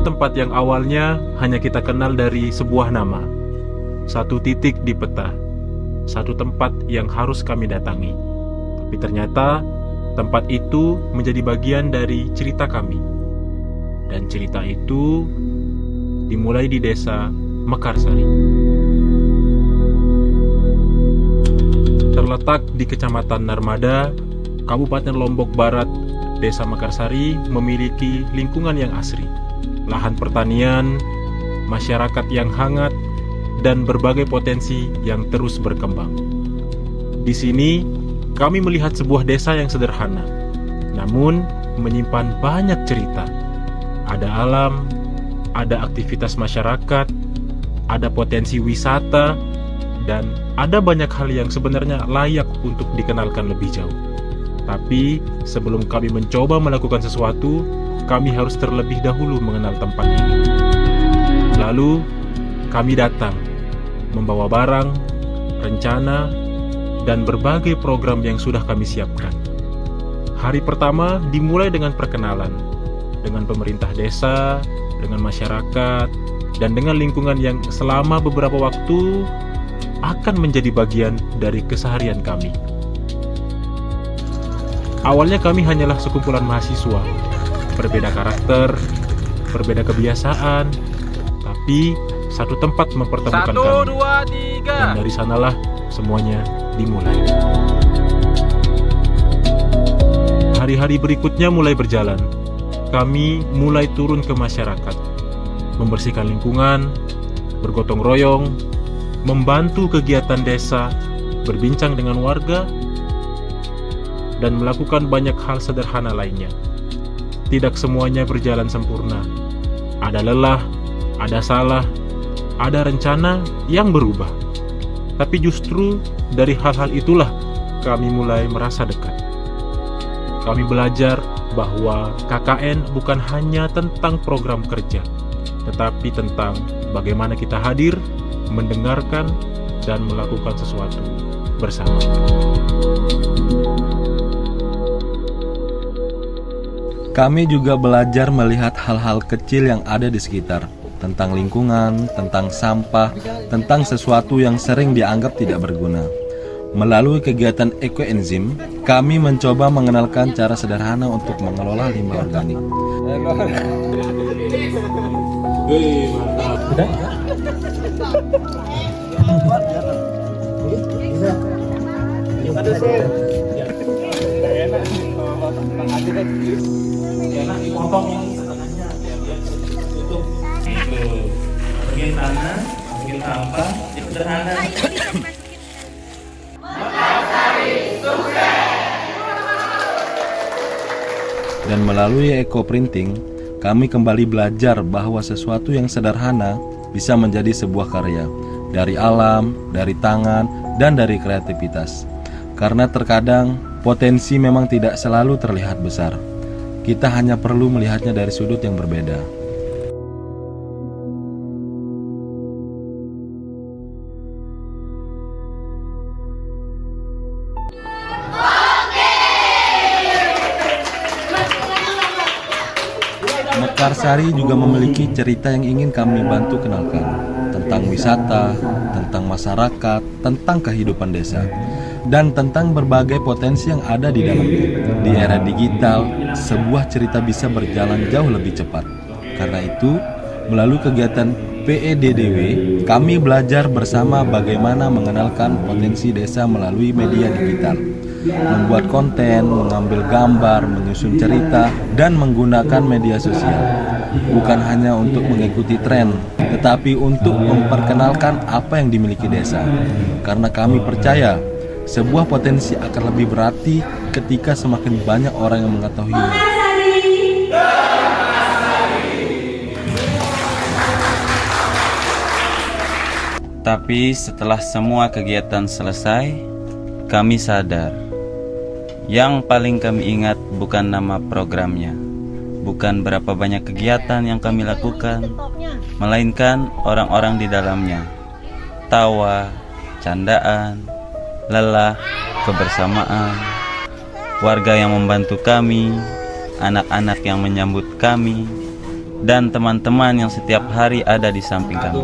tempat yang awalnya hanya kita kenal dari sebuah nama, satu titik di peta, satu tempat yang harus kami datangi. Tapi ternyata tempat itu menjadi bagian dari cerita kami. Dan cerita itu dimulai di desa Mekarsari. Terletak di Kecamatan Narmada, Kabupaten Lombok Barat, Desa Mekarsari memiliki lingkungan yang asri, lahan pertanian, masyarakat yang hangat, dan berbagai potensi yang terus berkembang. Di sini, kami melihat sebuah desa yang sederhana, namun menyimpan banyak cerita. Ada alam, ada aktivitas masyarakat, ada potensi wisata, dan ada banyak hal yang sebenarnya layak untuk dikenalkan lebih jauh. Tapi sebelum kami mencoba melakukan sesuatu, kami harus terlebih dahulu mengenal tempat ini. Lalu, kami datang, membawa barang, rencana, dan berbagai program yang sudah kami siapkan. Hari pertama dimulai dengan perkenalan, dengan pemerintah desa, dengan masyarakat, dan dengan lingkungan yang selama beberapa waktu akan menjadi bagian dari keseharian kami. Awalnya kami hanyalah sekumpulan mahasiswa, berbeda karakter, berbeda kebiasaan, tapi satu tempat mempertemukan kami. 1, 2, 3. Dan dari sanalah semuanya dimulai. Hari-hari berikutnya mulai berjalan. Kami mulai turun ke masyarakat, membersihkan lingkungan, bergotong royong, membantu kegiatan desa, berbincang dengan warga, dan melakukan banyak hal sederhana lainnya. Tidak semuanya berjalan sempurna. Ada lelah, ada salah, ada rencana yang berubah. Tapi justru dari hal-hal itulah kami mulai merasa dekat. Kami belajar bahwa KKN bukan hanya tentang program kerja, tetapi tentang bagaimana kita hadir, mendengarkan, dan melakukan sesuatu bersama. Kami juga belajar melihat hal-hal kecil yang ada di sekitar, tentang lingkungan, tentang sampah, tentang sesuatu yang sering dianggap tidak berguna. Melalui kegiatan ekoenzim, kami mencoba mengenalkan cara sederhana untuk mengelola limbah organik. Enak dipotong yang setengahnya biar tutup itu bagian tanah, bagian sampah, itu sederhana. Dan melalui eco printing, kami kembali belajar bahwa sesuatu yang sederhana bisa menjadi sebuah karya dari alam, dari tangan, dan dari kreativitas. Karena terkadang potensi memang tidak selalu terlihat besar. Kita hanya perlu melihatnya dari sudut yang berbeda. Mekarsari juga memiliki cerita yang ingin kami bantu kenalkan, tentang wisata, tentang masyarakat, tentang kehidupan desa, dan tentang berbagai potensi yang ada di dalamnya. Di era digital, sebuah cerita bisa berjalan jauh lebih cepat. Karena itu, melalui kegiatan PEDDW, kami belajar bersama bagaimana mengenalkan potensi desa melalui media digital, membuat konten, mengambil gambar, menyusun cerita, dan menggunakan media sosial. Bukan hanya untuk mengikuti tren, tetapi untuk memperkenalkan apa yang dimiliki desa. Karena kami percaya, sebuah potensi akan lebih berarti ketika semakin banyak orang yang mengetahuinya. Tapi setelah semua kegiatan selesai, kami sadar yang paling kami ingat bukan nama programnya, bukan berapa banyak kegiatan yang kami lakukan, melainkan orang-orang di dalamnya. Tawa, candaan, lelah, kebersamaan, warga yang membantu kami, anak-anak yang menyambut kami, dan teman-teman yang setiap hari ada di samping kami.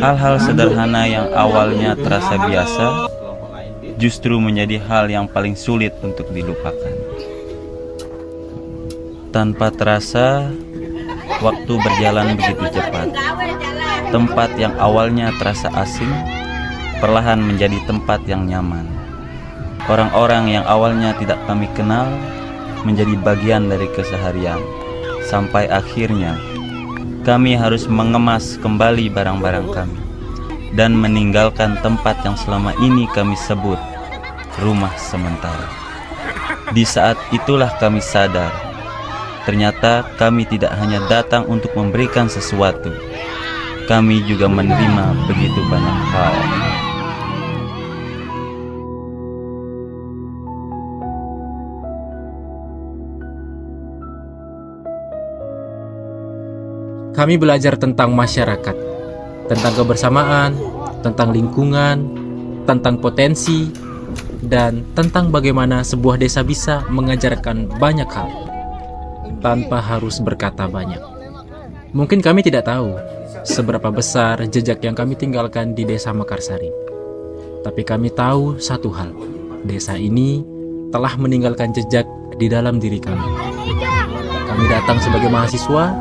Hal-hal sederhana yang awalnya terasa biasa justru menjadi hal yang paling sulit untuk dilupakan. Tanpa terasa, waktu berjalan begitu cepat. Tempat yang awalnya terasa asing, perlahan menjadi tempat yang nyaman. Orang-orang yang awalnya tidak kami kenal, menjadi bagian dari keseharian. Sampai akhirnya, kami harus mengemas kembali barang-barang kami dan meninggalkan tempat yang selama ini kami sebut rumah sementara. Di saat itulah kami sadar, ternyata kami tidak hanya datang untuk memberikan sesuatu, kami juga menerima begitu banyak hal. Kami belajar tentang masyarakat, tentang kebersamaan, tentang lingkungan, tentang potensi, dan tentang bagaimana sebuah desa bisa mengajarkan banyak hal tanpa harus berkata banyak. Mungkin kami tidak tahu seberapa besar jejak yang kami tinggalkan di Desa Mekarsari. Tapi kami tahu satu hal, desa ini telah meninggalkan jejak di dalam diri kami. Kami datang sebagai mahasiswa,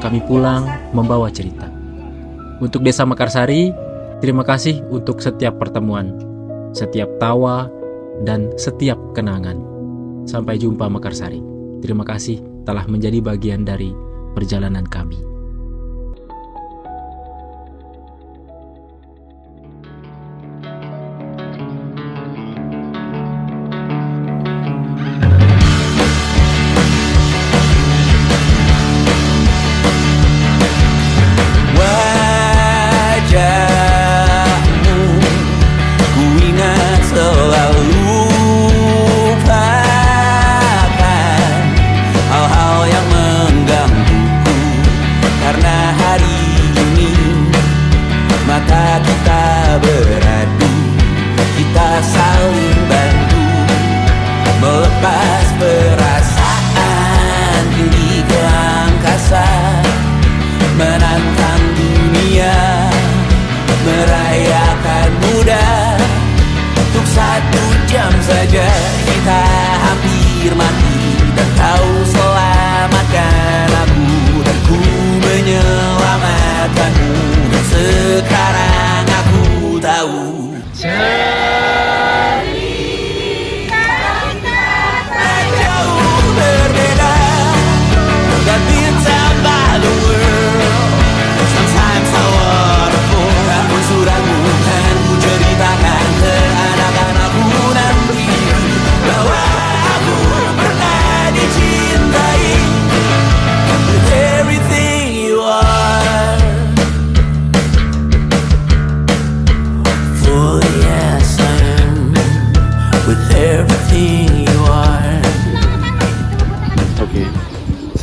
kami pulang membawa cerita. Untuk Desa Mekarsari, terima kasih untuk setiap pertemuan, setiap tawa, dan setiap kenangan. Sampai jumpa Mekarsari. Terima kasih telah menjadi bagian dari perjalanan kami.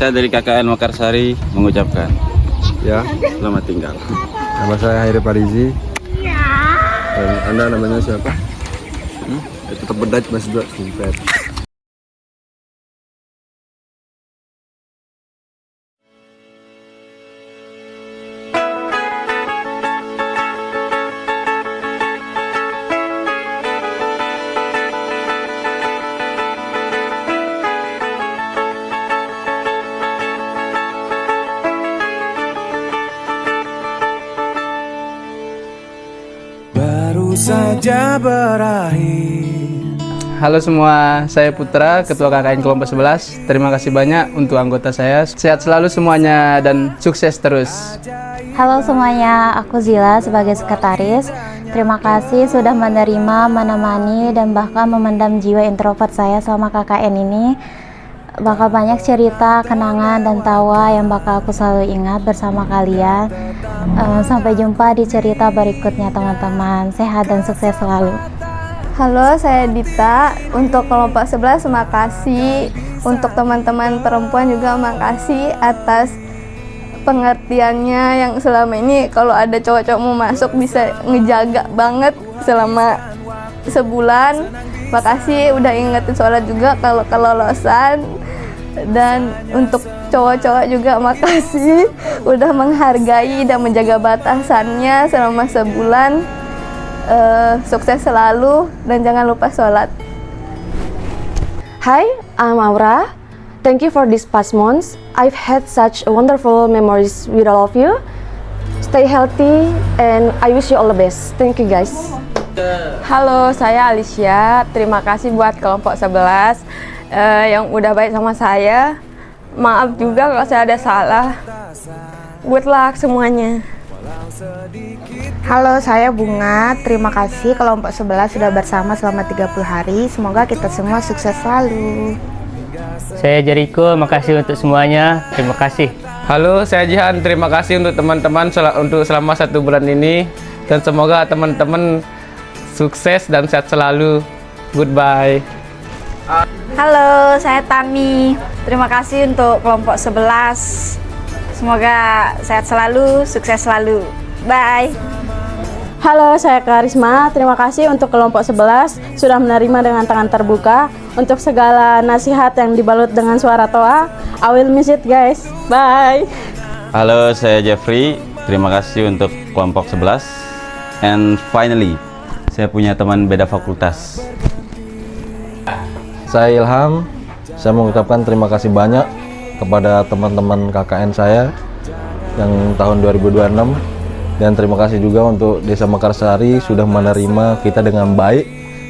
Saya dari KKN Mekarsari mengucapkan Ya, selamat tinggal. nama saya Hairi Parizi. Dan Anda namanya siapa? Tetap bedat Mas Dua Simpet. Saja berakhir. Halo semua, saya Putra, Ketua KKN Kelompok 11. Terima kasih banyak untuk anggota saya. Sehat selalu semuanya dan sukses terus. Halo semuanya, aku Zila sebagai sekretaris. Terima kasih sudah menerima, menemani, dan bahkan memendam jiwa introvert saya selama KKN ini. Bakal banyak cerita, kenangan, dan tawa yang bakal aku selalu ingat bersama kalian. Sampai jumpa di cerita berikutnya teman-teman. Sehat dan sukses selalu. Halo, saya Dita. Untuk kelompok 11 makasih. Untuk teman-teman perempuan juga makasih atas pengertiannya yang selama ini kalau ada cowok-cowok mau masuk bisa ngejaga banget selama sebulan. Makasih udah ingetin sholat juga kalau kelolosan. Dan untuk cowok-cowok juga makasih udah menghargai dan menjaga batasannya selama sebulan. Sukses selalu dan jangan lupa sholat. Hi, I'm Aura. Thank you for these past months. I've had such wonderful memories with all of you. Stay healthy and I wish you all the best. Thank you guys. Halo, saya Alicia. Terima kasih buat kelompok 11 yang udah baik sama saya. Maaf juga kalau saya ada salah. Good luck semuanya. Halo, saya Bunga. Terima kasih kelompok 11 sudah bersama selama 30 hari. Semoga kita semua sukses selalu. Saya Jericho, makasih untuk semuanya. Terima kasih. Halo, saya Jihan. Terima kasih untuk teman-teman untuk selama 1 bulan ini. Dan semoga teman-teman sukses dan sehat selalu. Goodbye. Halo, saya Tami. Terima kasih untuk kelompok 11. Semoga sehat selalu, sukses selalu. Bye. Halo, saya Karisma. Terima kasih untuk kelompok 11 sudah menerima dengan tangan terbuka untuk segala nasihat yang dibalut dengan suara toa. I will miss it guys. Bye. Halo, saya Jeffrey. Terima kasih untuk kelompok 11. And finally, saya punya teman beda fakultas. Saya Ilham. Saya mengucapkan terima kasih banyak kepada teman-teman KKN saya yang tahun 2026, dan terima kasih juga untuk Desa Mekarsari sudah menerima kita dengan baik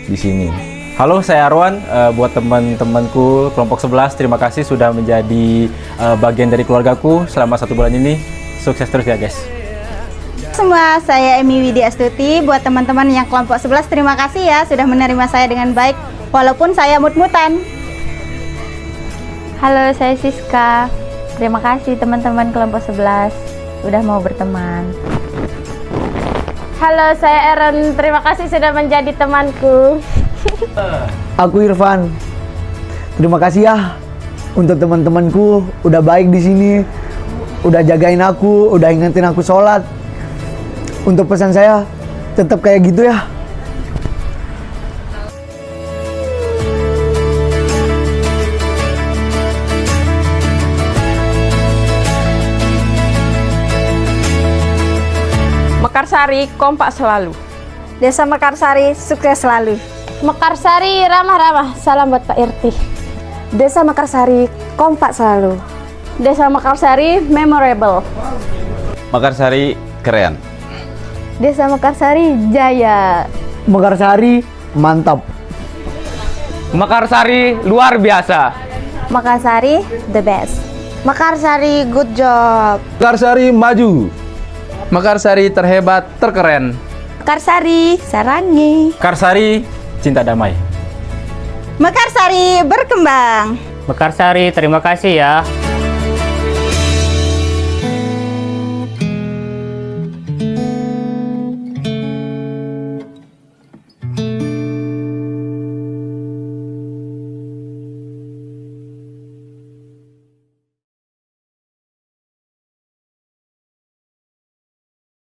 di sini. Halo, saya Arwan. Buat teman-temanku kelompok 11, terima kasih sudah menjadi bagian dari keluargaku selama 1 bulan ini. Sukses terus ya guys. Semua, saya Emi Widya Astuti. Buat teman-teman yang kelompok 11, terima kasih ya sudah menerima saya dengan baik walaupun saya mut-mutan. Halo, saya Siska. Terima kasih teman-teman kelompok 11 udah mau berteman. Halo, saya Erin. Terima kasih sudah menjadi temanku. Aku Irfan. Terima kasih ya untuk teman-temanku udah baik di sini, udah jagain aku, udah ingetin aku sholat. Untuk pesan saya tetap kayak gitu ya. Mekarsari kompak selalu. Desa Mekarsari sukses selalu. Mekarsari ramah-ramah. Salam buat Pak RT. Desa Mekarsari kompak selalu. Desa Mekarsari memorable. Mekarsari keren. Desa Mekarsari jaya. Mekarsari mantap. Mekarsari luar biasa. Mekarsari the best. Mekarsari good job. Mekarsari maju. Mekarsari terhebat, terkeren. Mekarsari sarangi. Mekarsari cinta damai. Mekarsari berkembang. Mekarsari, terima kasih ya.